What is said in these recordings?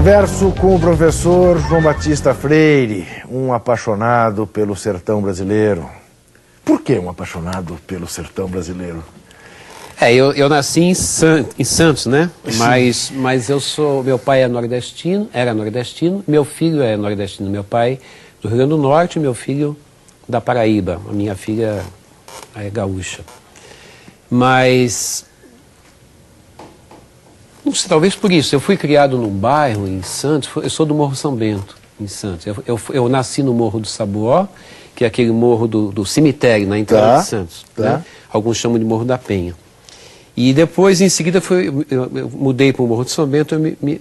Converso com o professor João Batista Freire, um apaixonado pelo sertão brasileiro. Por que um apaixonado pelo sertão brasileiro? Eu nasci em Santos, né? Mas eu sou... Meu pai era nordestino, meu filho é nordestino. Meu pai do Rio Grande do Norte, meu filho da Paraíba. A minha filha é gaúcha. Mas... não sei, talvez por isso. Eu fui criado num bairro em Santos, eu sou do Morro São Bento, em Santos. Eu nasci no Morro do Sabuó, que é aquele morro do cemitério, na entrada de Santos. Né? Alguns chamam de Morro da Penha. E depois, em seguida, eu mudei para o Morro de São Bento,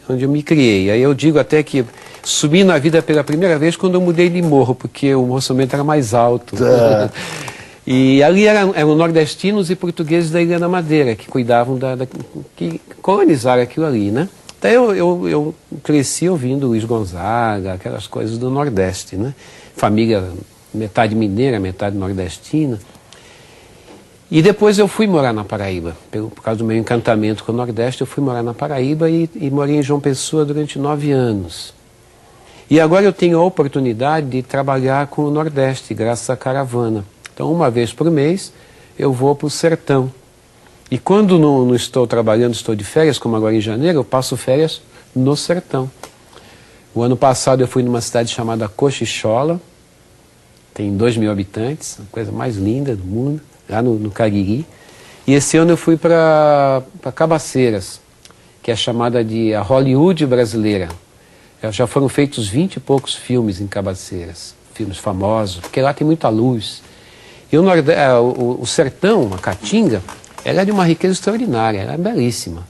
onde eu me criei. Aí eu digo até que subi na vida pela primeira vez quando eu mudei de morro, porque o Morro São Bento era mais alto. E ali eram nordestinos e portugueses da Ilha da Madeira, que cuidavam que colonizaram aquilo ali, né? Daí eu cresci ouvindo Luiz Gonzaga, aquelas coisas do Nordeste, né? Família metade mineira, metade nordestina. E depois eu fui morar na Paraíba, por causa do meu encantamento com o Nordeste, eu fui morar na Paraíba e morei em João Pessoa durante 9 anos. E agora eu tenho a oportunidade de trabalhar com o Nordeste, graças à caravana. Então, uma vez por mês, eu vou para o sertão. E quando não estou trabalhando, estou de férias, como agora em janeiro, eu passo férias no sertão. O ano passado eu fui numa cidade chamada Cochichola, tem 2.000 habitantes, a coisa mais linda do mundo, lá no Cariri. E esse ano eu fui para Cabaceiras, que é chamada de a Hollywood brasileira. Já foram feitos 20 e poucos filmes em Cabaceiras, filmes famosos, porque lá tem muita luz. E o sertão, a Caatinga, ela é de uma riqueza extraordinária, ela é belíssima.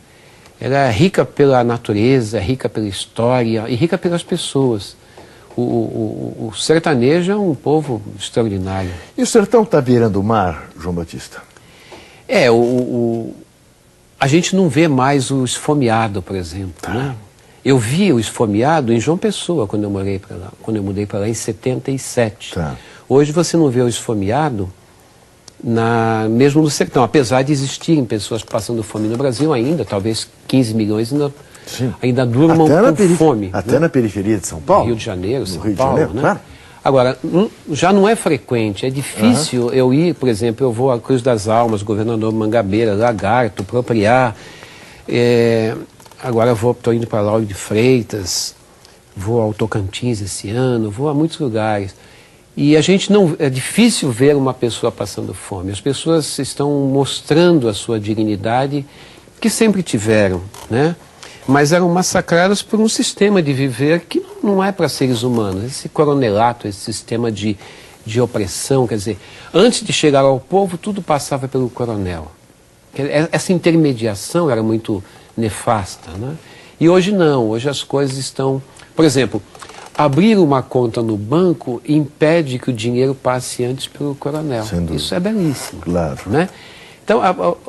Ela é rica pela natureza, rica pela história e rica pelas pessoas. O sertanejo é um povo extraordinário. E o sertão está beirando o mar, João Batista? A gente não vê mais o esfomeado, por exemplo, né? Eu vi o esfomeado em João Pessoa, quando eu morei para lá, quando eu mudei para lá em 77. Hoje você não vê o esfomeado mesmo no sertão, apesar de existirem pessoas passando fome no Brasil ainda, talvez 15 milhões ainda durmam com fome. Até na periferia de São Paulo? Rio de Janeiro, São Paulo, né? Claro. Agora, já não é frequente, é difícil eu ir, por exemplo, eu vou a Cruz das Almas, Governador Mangabeira, Lagarto, Propriar, agora estou indo para Lauro de Freitas, vou ao Tocantins esse ano, vou a muitos lugares. E é difícil ver uma pessoa passando fome. As pessoas estão mostrando a sua dignidade, que sempre tiveram, né? Mas eram massacradas por um sistema de viver que não é para seres humanos. Esse coronelato, esse sistema de opressão, quer dizer, antes de chegar ao povo, tudo passava pelo coronel. Essa intermediação era muito nefasta, né? E hoje não, hoje as coisas estão... Por exemplo, abrir uma conta no banco impede que o dinheiro passe antes pelo coronel. Isso é belíssimo. Claro. Né? Então,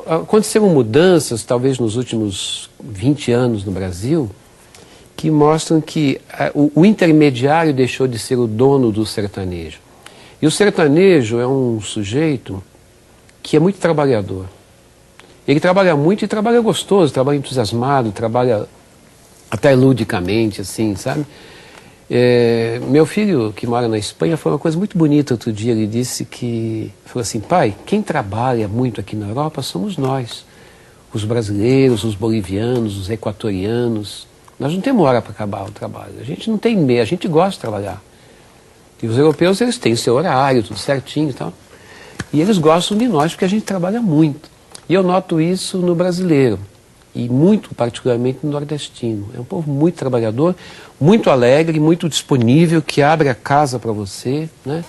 aconteceram mudanças, talvez nos últimos 20 anos no Brasil, que mostram que o intermediário deixou de ser o dono do sertanejo. E o sertanejo é um sujeito que é muito trabalhador. Ele trabalha muito e trabalha gostoso, trabalha entusiasmado, trabalha até ludicamente, assim, sabe? Meu filho, que mora na Espanha, foi uma coisa muito bonita outro dia. Ele disse falou assim: pai, quem trabalha muito aqui na Europa somos nós, os brasileiros, os bolivianos, os equatorianos. Nós não temos hora para acabar o trabalho, a gente não tem medo, a gente gosta de trabalhar. E os europeus, eles têm seu horário, tudo certinho e tal, e eles gostam de nós porque a gente trabalha muito. E eu noto isso no brasileiro, e muito particularmente no nordestino. É um povo muito trabalhador, muito alegre, muito disponível, que abre a casa para você, né?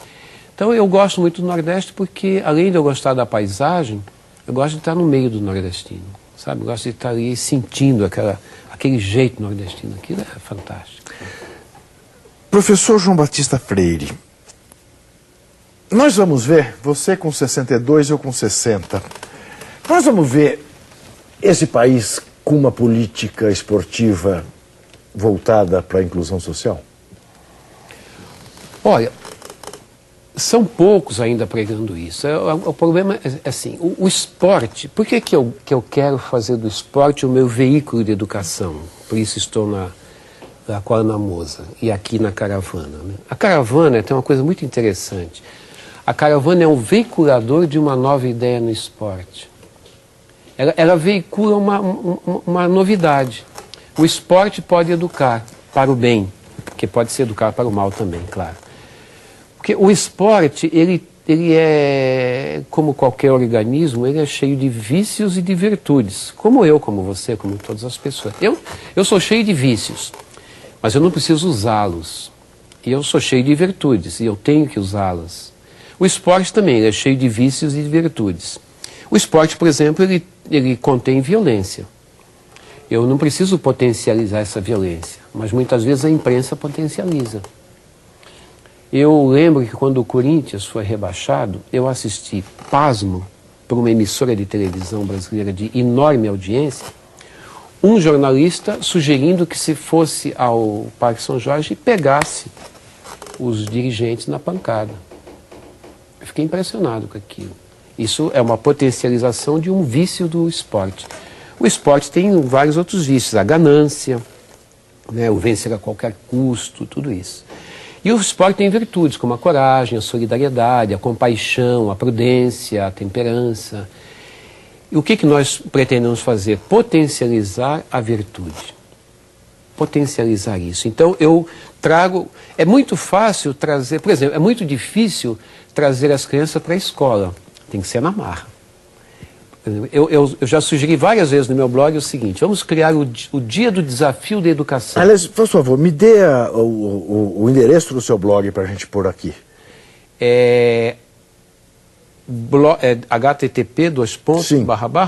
Então eu gosto muito do Nordeste porque, além de eu gostar da paisagem, eu gosto de estar no meio do nordestino, sabe? Eu gosto de estar ali sentindo aquele jeito nordestino. Aquilo é fantástico. Professor João Batista Freire, nós vamos ver, você com 62 e eu com 60, nós vamos ver esse país com uma política esportiva voltada para a inclusão social? Olha, são poucos ainda pregando isso. O problema é assim, o esporte, por que eu quero fazer do esporte o meu veículo de educação? Por isso estou da Kuala Moza e aqui na caravana, né? A caravana tem uma coisa muito interessante. A caravana é um veiculador de uma nova ideia no esporte. Ela veicula uma novidade. O esporte pode educar para o bem, que pode ser educar para o mal também, claro. Porque o esporte, ele é, como qualquer organismo, ele é cheio de vícios e de virtudes. Como eu, como você, como todas as pessoas. Eu sou cheio de vícios, mas eu não preciso usá-los. E eu sou cheio de virtudes, e eu tenho que usá-las. O esporte também ele é cheio de vícios e de virtudes. O esporte, por exemplo, ele contém violência. Eu não preciso potencializar essa violência, mas muitas vezes a imprensa potencializa. Eu lembro que quando o Corinthians foi rebaixado, eu assisti, pasmo, por uma emissora de televisão brasileira de enorme audiência, um jornalista sugerindo que se fosse ao Parque São Jorge e pegasse os dirigentes na pancada. Eu fiquei impressionado com aquilo. Isso é uma potencialização de um vício do esporte. O esporte tem vários outros vícios, a ganância, né, o vencer a qualquer custo, tudo isso. E o esporte tem virtudes, como a coragem, a solidariedade, a compaixão, a prudência, a temperança. E o que nós pretendemos fazer? Potencializar a virtude. Potencializar isso. Então, eu trago... É muito fácil trazer... Por exemplo, é muito difícil trazer as crianças para a escola. Tem que ser na marra. Eu já sugeri várias vezes no meu blog o seguinte: vamos criar o Dia do Desafio da Educação. Aliás, por favor, me dê o endereço do seu blog para a gente pôr aqui. http://,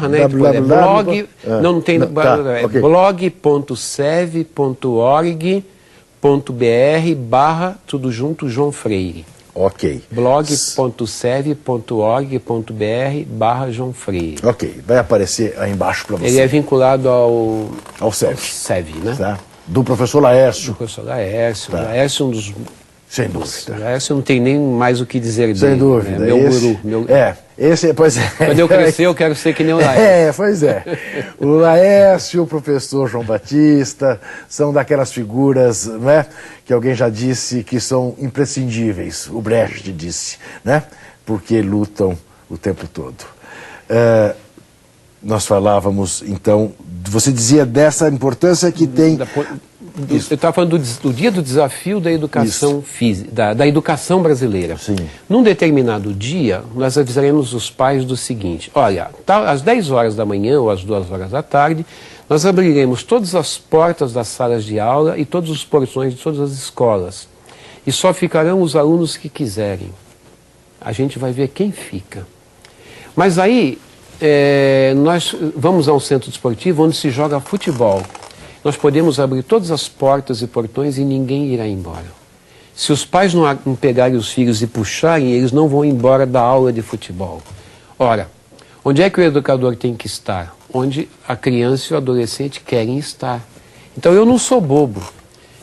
né? Blog, não tem, okay. blog.sev.org.br/ tudo junto, João Freire. Ok. blog.sev.org.br/ João Freire. Ok, vai aparecer aí embaixo para você. Ele é vinculado ao SEV, né? Tá. Do professor Laércio. Do professor Laércio. Tá. Laércio é um dos... Sem dúvida. Laércio não tem nem mais o que dizer dele. Sem dúvida. Né? Meu guru. Pois é. Quando eu crescer, eu quero ser que nem o Laércio. Pois é. O Laércio e o professor João Batista são daquelas figuras, né, que alguém já disse que são imprescindíveis. O Brecht disse, né? Porque lutam o tempo todo. Nós falávamos, então, você dizia dessa importância que tem... Eu estava falando do Dia do Desafio da Educação Física, da educação brasileira. Sim. Num determinado dia, nós avisaremos os pais do seguinte: olha, às 10 horas da manhã ou às 2 horas da tarde, nós abriremos todas as portas das salas de aula e todos os portões de todas as escolas. E só ficarão os alunos que quiserem. A gente vai ver quem fica. Mas aí, nós vamos a um centro desportivo onde se joga futebol. Nós podemos abrir todas as portas e portões e ninguém irá embora. Se os pais não pegarem os filhos e puxarem, eles não vão embora da aula de futebol. Ora, onde é que o educador tem que estar? Onde a criança e o adolescente querem estar. Então eu não sou bobo.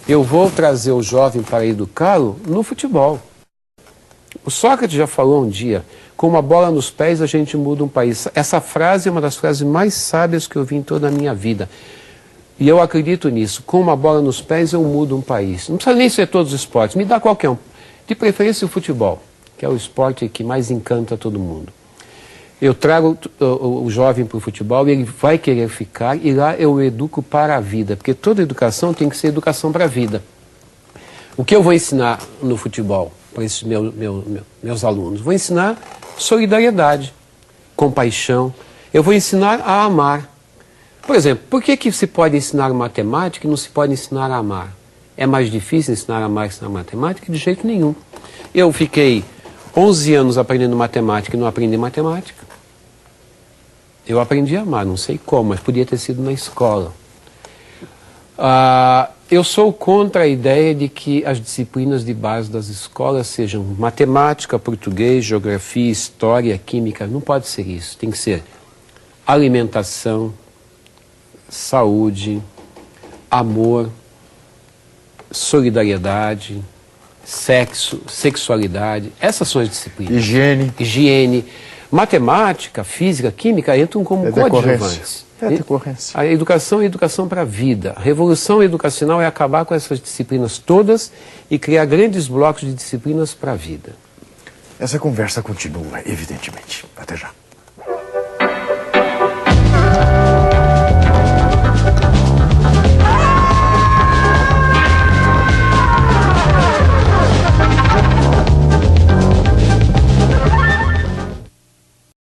Eu vou trazer o jovem para educá-lo no futebol. O Sócrates já falou um dia: com uma bola nos pés a gente muda um país. Essa frase é uma das frases mais sábias que eu vi em toda a minha vida. E eu acredito nisso. Com uma bola nos pés eu mudo um país. Não precisa nem ser todos os esportes, me dá qualquer um. De preferência o futebol, que é o esporte que mais encanta todo mundo. Eu trago o jovem para o futebol e ele vai querer ficar, e lá eu educo para a vida, porque toda educação tem que ser educação para a vida. O que eu vou ensinar no futebol para esses meus alunos? Vou ensinar solidariedade, compaixão. Eu vou ensinar a amar. Por exemplo, por que se pode ensinar matemática e não se pode ensinar a amar? É mais difícil ensinar a amar que ensinar matemática? De jeito nenhum. Eu fiquei 11 anos aprendendo matemática e não aprendi matemática. Eu aprendi a amar, não sei como, mas podia ter sido na escola. Eu sou contra a ideia de que as disciplinas de base das escolas sejam matemática, português, geografia, história, química. Não pode ser isso. Tem que ser alimentação, saúde, amor, solidariedade, sexo, sexualidade. Essas são as disciplinas. Higiene. Matemática, física, química entram como coadjuvantes. É decorrência. A educação é educação para a vida. A revolução educacional é acabar com essas disciplinas todas e criar grandes blocos de disciplinas para a vida. Essa conversa continua, evidentemente. Até já.